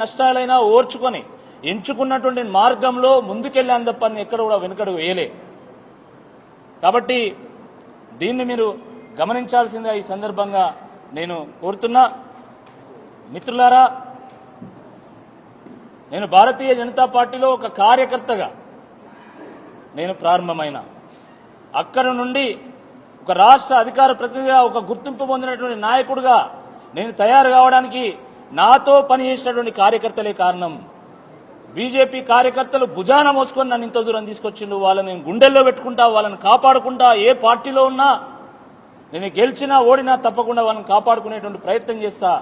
నష్టాలైనా ఓర్చుకొని ఎంచుకున్నటువంటి మార్గంలో ముందుకెళ్ళాను తప్ప ఎక్కడ కూడా వెనుకడు వేయలే. కాబట్టి దీన్ని మీరు గమనించాల్సిందిగా ఈ సందర్భంగా నేను కోరుతున్నా. మిత్రులారా, నేను భారతీయ జనతా పార్టీలో ఒక కార్యకర్తగా నేను ప్రారంభమైన అక్కడ నుండి ఒక రాష్ట్ర అధికార ప్రతినిధిగా ఒక గుర్తింపు పొందినటువంటి నాయకుడిగా నేను తయారు కావడానికి నాతో పనిచేసినటువంటి కార్యకర్తలే కారణం. బీజేపీ కార్యకర్తలు భుజాన మోసుకొని నన్ను ఇంత దూరం తీసుకొచ్చిండు. వాళ్ళని నేను గుండెల్లో పెట్టుకుంటా, వాళ్ళని కాపాడుకుంటా. ఏ పార్టీలో ఉన్నా నేను గెలిచినా ఓడినా తప్పకుండా వాళ్ళని కాపాడుకునేటువంటి ప్రయత్నం చేస్తా.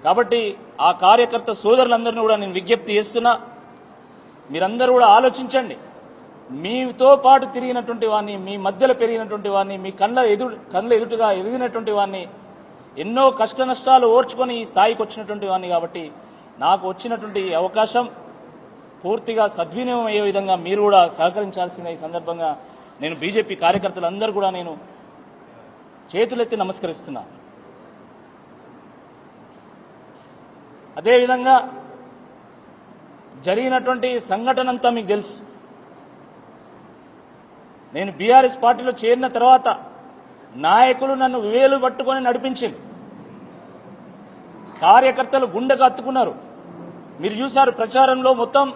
కాబట్టి ఆ కార్యకర్త సోదరులందరినీ కూడా నేను విజ్ఞప్తి చేస్తున్నా, మీరందరూ కూడా ఆలోచించండి. మీతో పాటు తిరిగినటువంటి వాడిని, మీ మధ్యలో పెరిగినటువంటి వాడిని, మీ కళ్ళ ఎదుటుగా ఎదిగినటువంటి వాడిని, ఎన్నో కష్ట నష్టాలు ఓర్చుకొని ఈ స్థాయికి వచ్చినటువంటి వాడిని. కాబట్టి నాకు వచ్చినటువంటి అవకాశం పూర్తిగా సద్వినియోగం అయ్యే విధంగా మీరు కూడా సహకరించాల్సిన ఈ సందర్భంగా నేను బీజేపీ కార్యకర్తలందరూ కూడా నేను చేతులెత్తి నమస్కరిస్తున్నా. అదేవిధంగా జరిగినటువంటి సంఘటన అంతా మీకు తెలుసు. నేను బీఆర్ఎస్ పార్టీలో చేరిన తర్వాత నాయకులు నన్ను వేలు పట్టుకొని నడిపించింది. కార్యకర్తలు గుండెకు హత్తుకున్నారు. మీరు చూశారు ప్రచారంలో మొత్తం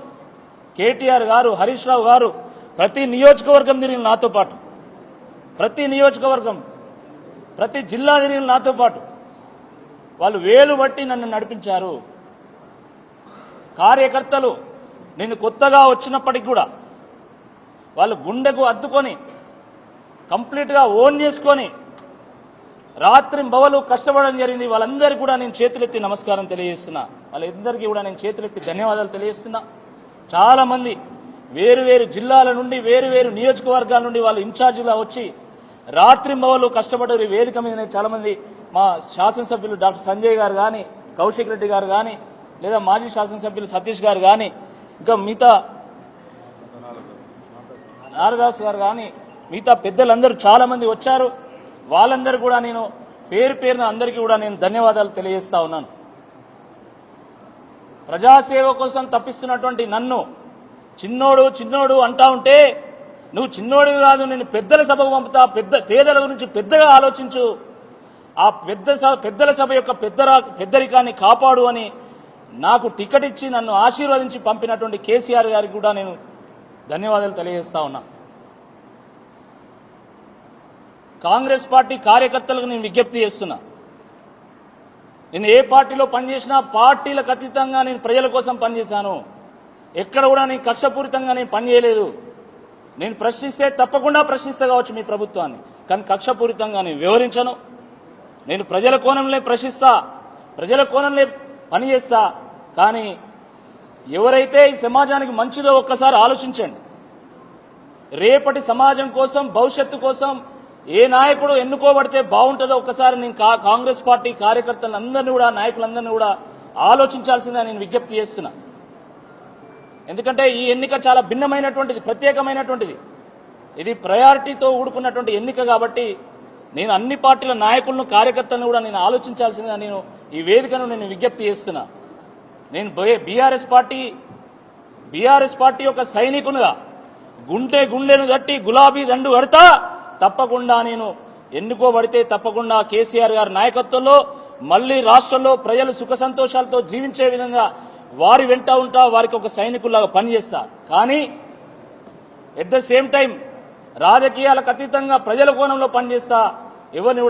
కేటీఆర్ గారు, హరీష్ రావు గారు ప్రతి నియోజకవర్గం తిరిగిన నాతో పాటు, ప్రతి నియోజకవర్గం, ప్రతి జిల్లా తిరిగిన నాతో పాటు వాళ్ళు వేలు బట్టి నన్ను నడిపించారు. కార్యకర్తలు నేను కొత్తగా వచ్చినప్పటికి కూడా వాళ్ళు గుండెకు అద్దుకొని కంప్లీట్గా ఓన్ చేసుకొని రాత్రి బవలు కష్టపడడం జరిగింది. వాళ్ళందరికీ కూడా నేను చేతులెత్తి నమస్కారం తెలియజేస్తున్నా. వాళ్ళందరికీ కూడా నేను చేతులెత్తి ధన్యవాదాలు తెలియజేస్తున్నా. చాలామంది వేరు వేరు జిల్లాల నుండి, వేరు వేరు నియోజకవర్గాల నుండి వాళ్ళు ఇన్ఛార్జిగా వచ్చి రాత్రి బవలు కష్టపడ్డారు. వేదిక మీద చాలామంది మా శాసనసభ్యులు డాక్టర్ సంజయ్ గారు కానీ, కౌశిక్ రెడ్డి గారు కానీ, లేదా మాజీ శాసనసభ్యులు సతీష్ గారు కానీ, ఇంకా మిగతా నారదాస్ గారు కానీ, మిగతా పెద్దలందరూ చాలామంది వచ్చారు. వాళ్ళందరూ కూడా నేను పేరు పేరున అందరికీ కూడా నేను ధన్యవాదాలు తెలియజేస్తా ఉన్నాను. ప్రజాసేవ కోసం తప్పిస్తున్నటువంటి నన్ను చిన్నోడు చిన్నోడు అంటా ఉంటే, నువ్వు చిన్నోడివి కాదు, నేను పెద్దల సభకు పంపుతా, పేదల గురించి పెద్దగా ఆలోచించు, ఆ పెద్దల సభ యొక్క పెద్దరికాన్ని కాపాడు అని నాకు టికెట్ ఇచ్చి నన్ను ఆశీర్వదించి పంపినటువంటి కేసీఆర్ గారికి కూడా నేను ధన్యవాదాలు తెలియజేస్తా ఉన్నా. కాంగ్రెస్ పార్టీ కార్యకర్తలకు నేను విజ్ఞప్తి చేస్తున్నా. నేను ఏ పార్టీలో పనిచేసినా పార్టీలకు అతీతంగా నేను ప్రజల కోసం పనిచేశాను. ఎక్కడ కూడా నేను కక్షపూరితంగా నేను పనిచేయలేదు. నేను ప్రశ్నిస్తే తప్పకుండా ప్రశ్నిస్తా కావచ్చు మీ ప్రభుత్వాన్ని, కానీ కక్షపూరితంగా నేను వివరించను. నేను ప్రజల కోణంలో ప్రశ్నిస్తా, ప్రజల కోణంలో పనిచేస్తా. కానీ ఎవరైతే ఈ సమాజానికి మంచిదో ఒక్కసారి ఆలోచించండి. రేపటి సమాజం కోసం, భవిష్యత్తు కోసం ఏ నాయకుడు ఎన్నుకోబడితే బాగుంటుందో ఒక్కసారి నేను కాంగ్రెస్ పార్టీ కార్యకర్తలందరినీ కూడా, నాయకులందరినీ కూడా ఆలోచించాల్సిందిగా నేను విజ్ఞప్తి చేస్తున్నా. ఎందుకంటే ఈ ఎన్నిక చాలా భిన్నమైనటువంటిది, ప్రత్యేకమైనటువంటిది. ఇది ప్రయారిటీతో కూడుకున్నటువంటి ఎన్నిక. కాబట్టి నేను అన్ని పార్టీల నాయకులను, కార్యకర్తలను కూడా నేను ఆలోచించాల్సిందిగా నేను ఈ వేదికను నేను విజ్ఞప్తి చేస్తున్నా. నేను బీఆర్ఎస్ పార్టీ యొక్క సైనికునిగా గుండెను తట్టి గులాబీ దండు కడతా. తప్పకుండా నేను ఎన్నుకోబడితే తప్పకుండా కేసీఆర్ గారి నాయకత్వంలో మళ్లీ రాష్ట్రంలో ప్రజలు సుఖ సంతోషాలతో జీవించే విధంగా వారి వెంట ఉంటా, వారికి ఒక సైనికుల్లాగా పనిచేస్తా. కానీ ఎట్ ద సేమ్ టైం రాజకీయాలకు అతీతంగా ప్రజల కోణంలో పనిచేస్తా. ఎవరిని